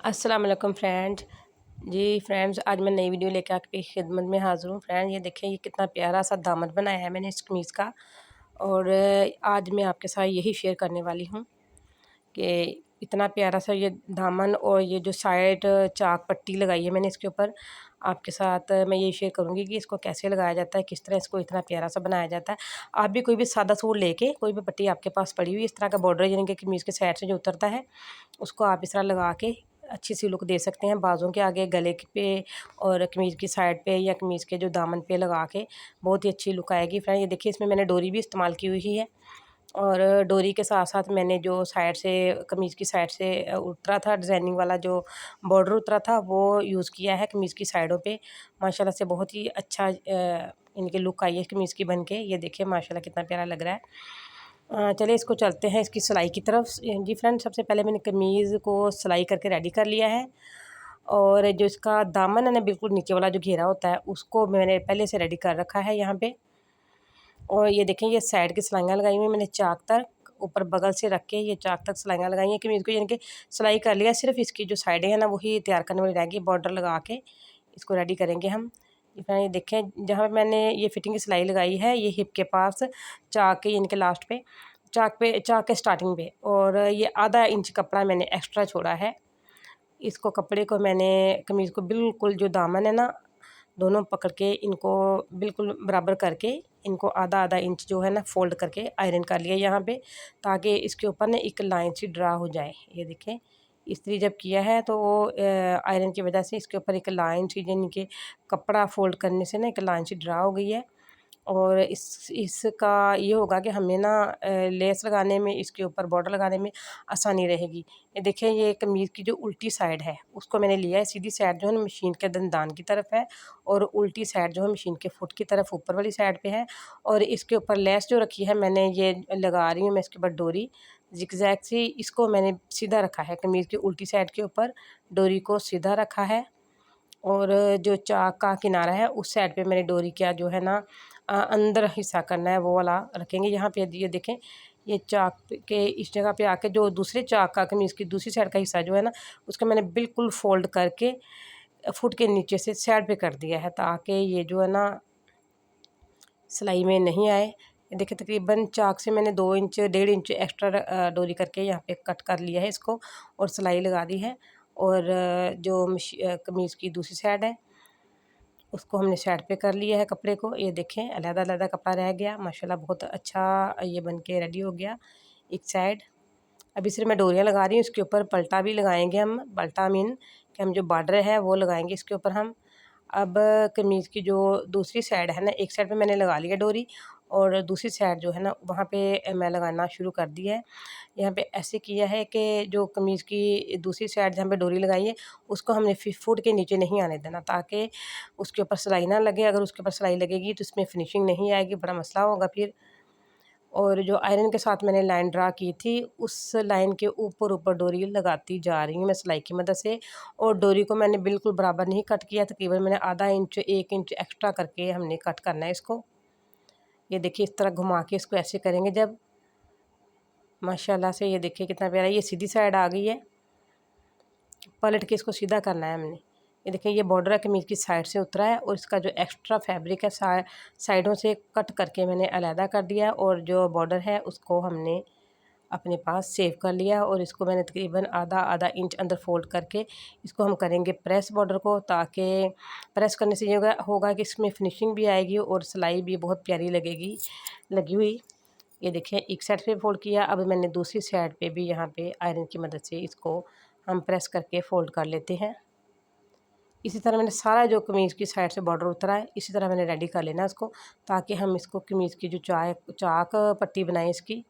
अस्सलाम वालेकुम फ्रेंड्स। जी फ्रेंड्स, आज मैं नई वीडियो लेकर आपकी खिदमत में हाज़िर हूँ। फ्रेंड ये देखें, ये कितना प्यारा सा दामन बनाया है मैंने इस कमीज़ का। और आज मैं आपके साथ यही शेयर करने वाली हूँ कि इतना प्यारा सा ये दामन और ये जो साइड चाक पट्टी लगाई है मैंने इसके ऊपर, आपके साथ मैं ये शेयर करूँगी कि इसको कैसे लगाया जाता है, किस तरह इसको इतना प्यारा सा बनाया जाता है। आप भी कोई भी सादा सूट लेके, कोई भी पट्टी आपके पास पड़ी हुई इस तरह का बॉर्डर यानी कि कमीज़ के साइड से जो उतरता है, उसको आप इस तरह लगा के अच्छी सी लुक दे सकते हैं। बाज़ों के आगे, गले पे और कमीज़ की साइड पे या कमीज़ के जो दामन पे लगा के बहुत ही अच्छी लुक आएगी। फ्रेंड ये देखिए, इसमें मैंने डोरी भी इस्तेमाल की हुई है और डोरी के साथ साथ मैंने जो साइड से कमीज़ की साइड से उतरा था, डिज़ाइनिंग वाला जो बॉर्डर उतरा था वो यूज़ किया है कमीज़ की साइडों पे। माशाल्लाह से बहुत ही अच्छा इनकी लुक आई है कमीज़ की बन के। ये देखिए माशाल्लाह कितना प्यारा लग रहा है। चलिए इसको चलते हैं इसकी सिलाई की तरफ। जी फ्रेंड, सबसे पहले मैंने कमीज़ को सिलाई करके रेडी कर लिया है और जो इसका दामन है ना, बिल्कुल नीचे वाला जो घेरा होता है उसको मैंने पहले से रेडी कर रखा है यहाँ पे। और ये देखें, ये साइड की सिलाइयाँ लगाई हुई मैंने चाक तक, ऊपर बगल से रख के ये चाक तक सिलाइयाँ लगाई हैं कमीज़ को, यानी कि सिलाई कर लिया। सिर्फ इसकी जो साइडें हैं ना वही तैयार करने वाली रहेगी। बॉर्डर लगा के इसको रेडी करेंगे हम। ये देखें, जहाँ पे मैंने ये फिटिंग की सिलाई लगाई है ये हिप के पास, चाक के यानी कि लास्ट पे, चाक के स्टार्टिंग पे। और ये आधा इंच कपड़ा मैंने एक्स्ट्रा छोड़ा है। इसको कपड़े को मैंने कमीज़ को बिल्कुल जो दामन है ना, दोनों पकड़ के इनको बिल्कुल बराबर करके इनको आधा आधा इंच जो है ना फ़ोल्ड करके आयरन कर लिया यहाँ पे, ताकि इसके ऊपर ना एक लाइन सी ड्रा हो जाए। ये देखें, इस्त्री जब किया है तो वो आयरन की वजह से इसके ऊपर एक लाइन सी, यानी कि कपड़ा फ़ोल्ड करने से ना एक लाइन सी ड्रा हो गई है। और इसका ये होगा कि हमें ना लेस लगाने में, इसके ऊपर बॉर्डर लगाने में आसानी रहेगी। ये देखें, ये कमीज़ की जो उल्टी साइड है उसको मैंने लिया है। सीधी साइड जो है ना मशीन के दंदान की तरफ है और उल्टी साइड जो है मशीन के फुट की तरफ ऊपर वाली साइड पे है। और इसके ऊपर लेस जो रखी है मैंने, ये लगा रही हूँ मैं इसके ऊपर डोरी ज़िगज़ैग सी। इसको मैंने सीधा रखा है कमीज़ की उल्टी साइड के ऊपर, डोरी को सीधा रखा है। और जो चाक का किनारा है उस साइड पे मैंने डोरी का जो है ना अंदर हिस्सा करना है वो वाला रखेंगे यहाँ पे। ये देखें, ये चाक के इस जगह पे आके जो दूसरे चाक का कमीज़ की दूसरी साइड का हिस्सा जो है ना, उसका मैंने बिल्कुल फोल्ड करके फुट के नीचे से साइड पे कर दिया है, ताकि ये जो है ना सिलाई में नहीं आए। ये देखिए, तकरीबन चाक से मैंने 2 इंच 1.5 इंच एक्स्ट्रा डोरी करके यहाँ पे कट कर लिया है इसको और सिलाई लगा दी है। और जो कमीज़ की दूसरी साइड है उसको हमने साइड पे कर लिया है कपड़े को। ये देखें, अलग-अलग कपड़ा रह गया। माशाल्लाह बहुत अच्छा ये बन के रेडी हो गया एक साइड। अभी सिर्फ मैं डोरियाँ लगा रही हूँ, इसके ऊपर पलटा भी लगाएंगे हम। पलटा मीन कि हम जो बॉर्डर है वो लगाएंगे इसके ऊपर हम। अब कमीज़ की जो दूसरी साइड है ना, एक साइड पे मैंने लगा लिया डोरी और दूसरी साइड जो है ना वहाँ पे मैं लगाना शुरू कर दिया है। यहाँ पे ऐसे किया है कि जो कमीज़ की दूसरी साइड जहाँ पे डोरी लगाई है उसको हमने फुट के नीचे नहीं आने देना, ताकि उसके ऊपर सिलाई ना लगे। अगर उसके ऊपर सिलाई लगेगी तो इसमें फिनिशिंग नहीं आएगी, बड़ा मसला होगा फिर। और जो आयरन के साथ मैंने लाइन ड्रा की थी उस लाइन के ऊपर ऊपर डोरी लगाती जा रही हूँ मैं सिलाई की मदद से। और डोरी को मैंने बिल्कुल बराबर नहीं कट किया, तकरीबन मैंने आधा इंच 1 इंच एक्स्ट्रा करके हमने कट करना है इसको। ये देखिए, इस तरह घुमा के इसको ऐसे करेंगे जब, माशाल्लाह से ये देखिए कितना प्यारा। ये सीधी साइड आ गई है, पलट के इसको सीधा करना है हमने। ये देखिए, ये बॉर्डर है कमीज़ की साइड से उतरा है और इसका जो एक्स्ट्रा फैब्रिक है साइडों से कट करके मैंने अलहदा कर दिया और जो बॉर्डर है उसको हमने अपने पास सेव कर लिया। और इसको मैंने तकरीबन आधा आधा इंच अंदर फोल्ड करके इसको हम करेंगे प्रेस बॉर्डर को, ताकि प्रेस करने से ये होगा कि इसमें फिनिशिंग भी आएगी और सिलाई भी बहुत प्यारी लगेगी लगी हुई। ये देखें, एक साइड पे फोल्ड किया, अब मैंने दूसरी साइड पे भी यहाँ पे आयरन की मदद से इसको हम प्रेस करके फोल्ड कर लेते हैं। इसी तरह मैंने सारा जो कमीज़ की साइड से बॉर्डर उतरा है इसी तरह मैंने रेडी कर लेना इसको, ताकि हम इसको कमीज़ की जो चाक पट्टी बनाएं इसकी।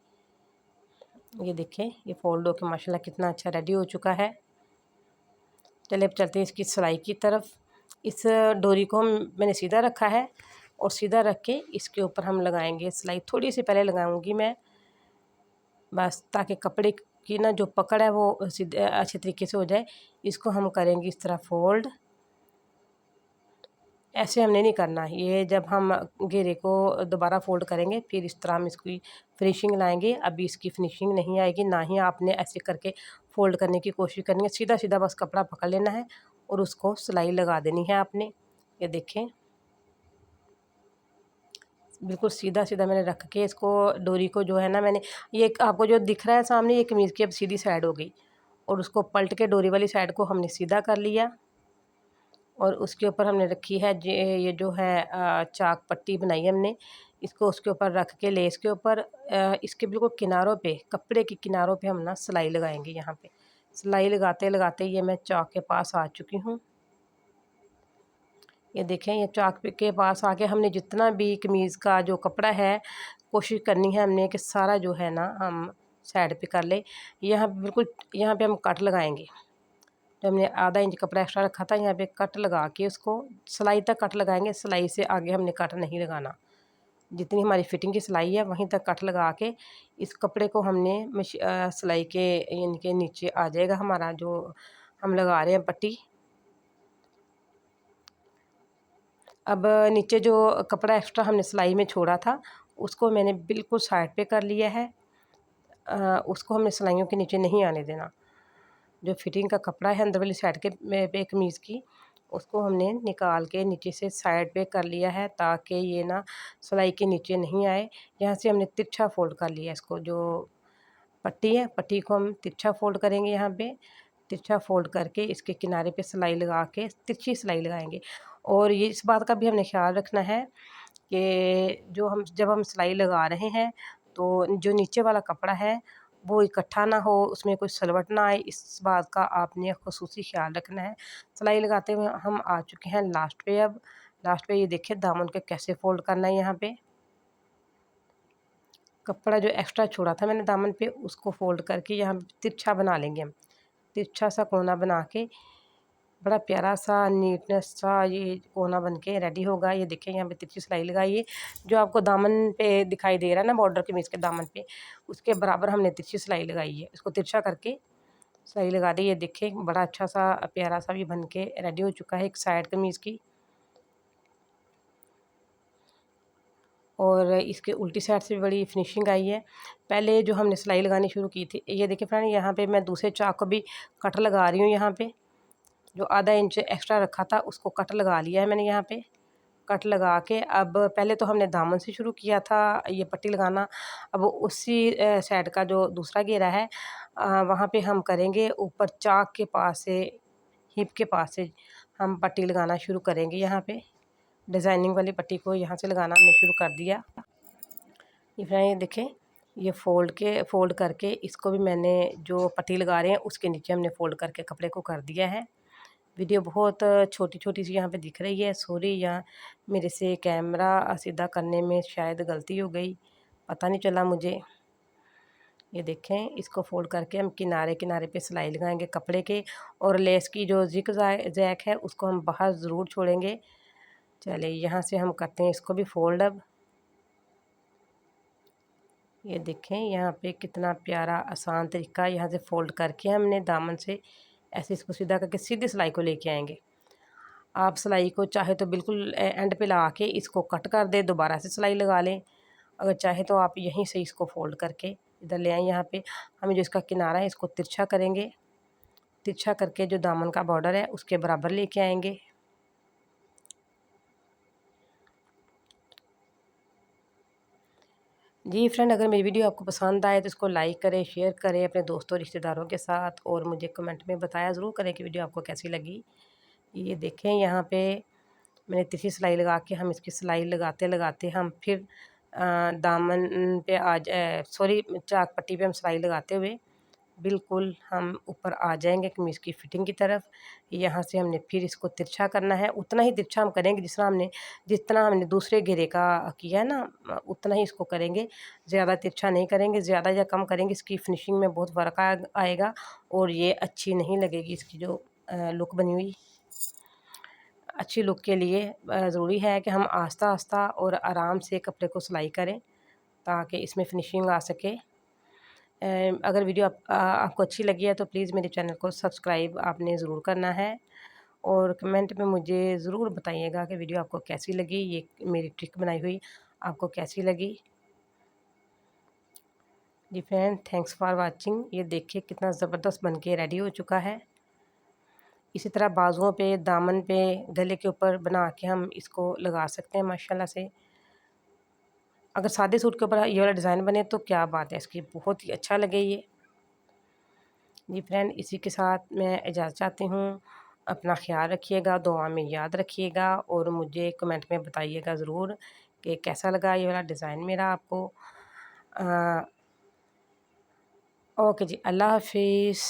ये देखें, ये फोल्ड होकर माशाल्लाह कितना अच्छा रेडी हो चुका है। चलिए अब चलते हैं इसकी सिलाई की तरफ। इस डोरी को मैंने सीधा रखा है और सीधा रख के इसके ऊपर हम लगाएंगे सिलाई। थोड़ी सी पहले लगाऊंगी मैं बस, ताकि कपड़े की ना जो पकड़ है वो सीधे अच्छे तरीके से हो जाए। इसको हम करेंगे इस तरह फोल्ड। ऐसे हमने नहीं करना। ये जब हम घेरे को दोबारा फ़ोल्ड करेंगे फिर इस तरह हम इसकी फिनिशिंग लाएंगे। अभी इसकी फिनिशिंग नहीं आएगी, ना ही आपने ऐसे करके फ़ोल्ड करने की कोशिश करनी है। सीधा सीधा बस कपड़ा पकड़ लेना है और उसको सिलाई लगा देनी है आपने। ये देखें, बिल्कुल सीधा सीधा मैंने रख के इसको डोरी को जो है ना, मैंने ये आपको जो दिख रहा है सामने, ये कमीज़ की अब सीधी साइड हो गई और उसको पलट के डोरी वाली साइड को हमने सीधा कर लिया और उसके ऊपर हमने रखी है ये जो है चाक पट्टी बनाई हमने, इसको उसके ऊपर रख के लेस के ऊपर इसके बिल्कुल किनारों पे, कपड़े के किनारों पे हम ना सिलाई लगाएंगे। यहाँ पे सिलाई लगाते लगाते ये मैं चाक के पास आ चुकी हूँ। ये देखें, ये चाक के पास आके हमने जितना भी कमीज़ का जो कपड़ा है, कोशिश करनी है हमने कि सारा जो है ना हम साइड पे कर ले। यहाँ पे बिल्कुल, यहाँ पे हम कट लगाएंगे। जो हमने आधा इंच कपड़ा एक्स्ट्रा रखा था, यहाँ पे कट लगा के उसको सिलाई तक कट लगाएंगे। सिलाई से आगे हमने कट नहीं लगाना। जितनी हमारी फिटिंग की सिलाई है वहीं तक कट लगा के इस कपड़े को हमने सिलाई के यानी के नीचे आ जाएगा हमारा जो हम लगा रहे हैं पट्टी। अब नीचे जो कपड़ा एक्स्ट्रा हमने सिलाई में छोड़ा था उसको मैंने बिल्कुल साइड पे कर लिया है। उसको हमने सिलाइयों के नीचे नहीं आने देना। जो फिटिंग का कपड़ा है अंदर वाली साइड के पे कमीज़ की, उसको हमने निकाल के नीचे से साइड पे कर लिया है ताकि ये ना सिलाई के नीचे नहीं आए। यहाँ से हमने तिरछा फ़ोल्ड कर लिया इसको, जो पट्टी है पट्टी को हम तिरछा फ़ोल्ड करेंगे। यहाँ पे तिरछा फ़ोल्ड करके इसके किनारे पे सिलाई लगा के तिरछी सिलाई लगाएंगे। और ये इस बात का भी हमने ख्याल रखना है कि जो हम जब हम सिलाई लगा रहे हैं तो जो नीचे वाला कपड़ा है वो इकट्ठा ना हो, उसमें कोई सलवट ना आए, इस बात का आपने ख़ुसूसी ख्याल रखना है। सिलाई लगाते हुए हम आ चुके हैं लास्ट पे। अब लास्ट पे ये देखिए दामन के कैसे फ़ोल्ड करना है। यहाँ पे कपड़ा जो एक्स्ट्रा छोड़ा था मैंने दामन पे उसको फ़ोल्ड करके यहाँ तिरछा बना लेंगे हम। तिरछा सा कोना बना के बड़ा प्यारा सा नीटनेस सा ये कोना बन के रेडी होगा। ये देखिए, यहाँ पे तिरछी सिलाई लगाई है। जो आपको दामन पे दिखाई दे रहा है ना बॉर्डर कमीज़ के दामन पे, उसके बराबर हमने तिरछी सिलाई लगाई है। इसको तिरछा करके सिलाई लगा दी। ये देखिए, बड़ा अच्छा सा प्यारा सा भी बन के रेडी हो चुका है एक साइड कमीज़ की। और इसके उल्टी साइड से भी बड़ी फिनिशिंग आई है। पहले जो हमने सिलाई लगानी शुरू की थी, ये देखिए फ्रेंड, यहाँ पे मैं दूसरे चाक को भी कट लगा रही हूँ। यहाँ पे जो आधा इंच एक्स्ट्रा रखा था उसको कट लगा लिया है मैंने। यहाँ पे कट लगा के अब पहले तो हमने दामन से शुरू किया था ये पट्टी लगाना। अब उसी साइड का जो दूसरा घेरा है वहाँ पे हम करेंगे ऊपर चाक के पास से, हिप के पास से हम पट्टी लगाना शुरू करेंगे। यहाँ पे डिज़ाइनिंग वाली पट्टी को यहाँ से लगाना हमने शुरू कर दिया। ये फ्रेंड, ये देखें, ये फ़ोल्ड करके इसको भी मैंने जो पट्टी लगा रहे हैं उसके नीचे हमने फ़ोल्ड करके कपड़े को कर दिया है। वीडियो बहुत छोटी छोटी सी यहाँ पे दिख रही है, सॉरी। यहाँ मेरे से कैमरा सीधा करने में शायद गलती हो गई, पता नहीं चला मुझे। ये देखें, इसको फ़ोल्ड करके हम किनारे किनारे पे सिलाई लगाएंगे कपड़े के। और लेस की जो ज़िग ज़ैक है उसको हम बाहर ज़रूर छोड़ेंगे। चलिए, यहाँ से हम करते हैं इसको भी फ़ोल्ड। अब ये देखें, यहाँ पे कितना प्यारा आसान तरीका, यहाँ से फ़ोल्ड करके हमने दामन से ऐसे इसको सीधा करके सीधी सिलाई को लेके आएंगे। आप सिलाई को चाहे तो बिल्कुल एंड पे लगा के इसको कट कर दें, दोबारा से सिलाई लगा लें। अगर चाहे तो आप यहीं से इसको फ़ोल्ड करके इधर ले आएँ। यहाँ पे हमें जो इसका किनारा है इसको तिरछा करेंगे। तिरछा करके जो दामन का बॉर्डर है उसके बराबर लेके आएंगे। जी फ्रेंड, अगर मेरी वीडियो आपको पसंद आए तो इसको लाइक करें, शेयर करें अपने दोस्तों रिश्तेदारों के साथ, और मुझे कमेंट में बताया ज़रूर करें कि वीडियो आपको कैसी लगी। ये देखें, यहाँ पे मैंने तिरछी सिलाई लगा के हम इसकी सिलाई लगाते लगाते हम फिर दामन पे सॉरी, चाक पट्टी पे हम सिलाई लगाते हुए बिल्कुल हम ऊपर आ जाएंगे कमीज़ की फिटिंग की तरफ। यहाँ से हमने फिर इसको तिरछा करना है, उतना ही तिरछा हम करेंगे जितना हमने दूसरे घेरे का किया है ना, उतना ही इसको करेंगे। ज़्यादा तिरछा नहीं करेंगे, ज़्यादा या कम करेंगे इसकी फिनिशिंग में बहुत फ़र्क आएगा और ये अच्छी नहीं लगेगी। इसकी जो लुक बनी हुई, अच्छी लुक के लिए ज़रूरी है कि हम आस्ता आस्ता और आराम से कपड़े को सिलाई करें ताकि इसमें फिनिशिंग आ सके। अगर वीडियो आपको अच्छी लगी है तो प्लीज़ मेरे चैनल को सब्सक्राइब आपने ज़रूर करना है और कमेंट में मुझे ज़रूर बताइएगा कि वीडियो आपको कैसी लगी, ये मेरी ट्रिक बनाई हुई आपको कैसी लगी। जी फ्रेंड, थैंक्स फॉर वाचिंग। ये देखिए कितना ज़बरदस्त बन के रेडी हो चुका है। इसी तरह बाजुओं पे, दामन पे, गले के ऊपर बना के हम इसको लगा सकते हैं माशाल्लाह से। अगर सादे सूट के ऊपर ये वाला डिज़ाइन बने तो क्या बात है इसकी, बहुत ही अच्छा लगे ये। जी फ्रेंड, इसी के साथ मैं इजाज़त चाहती हूँ। अपना ख़्याल रखिएगा, दुआ में याद रखिएगा और मुझे कमेंट में बताइएगा ज़रूर कि कैसा लगा ये वाला डिज़ाइन मेरा आपको। ओके जी, अल्लाह हाफ़िज़।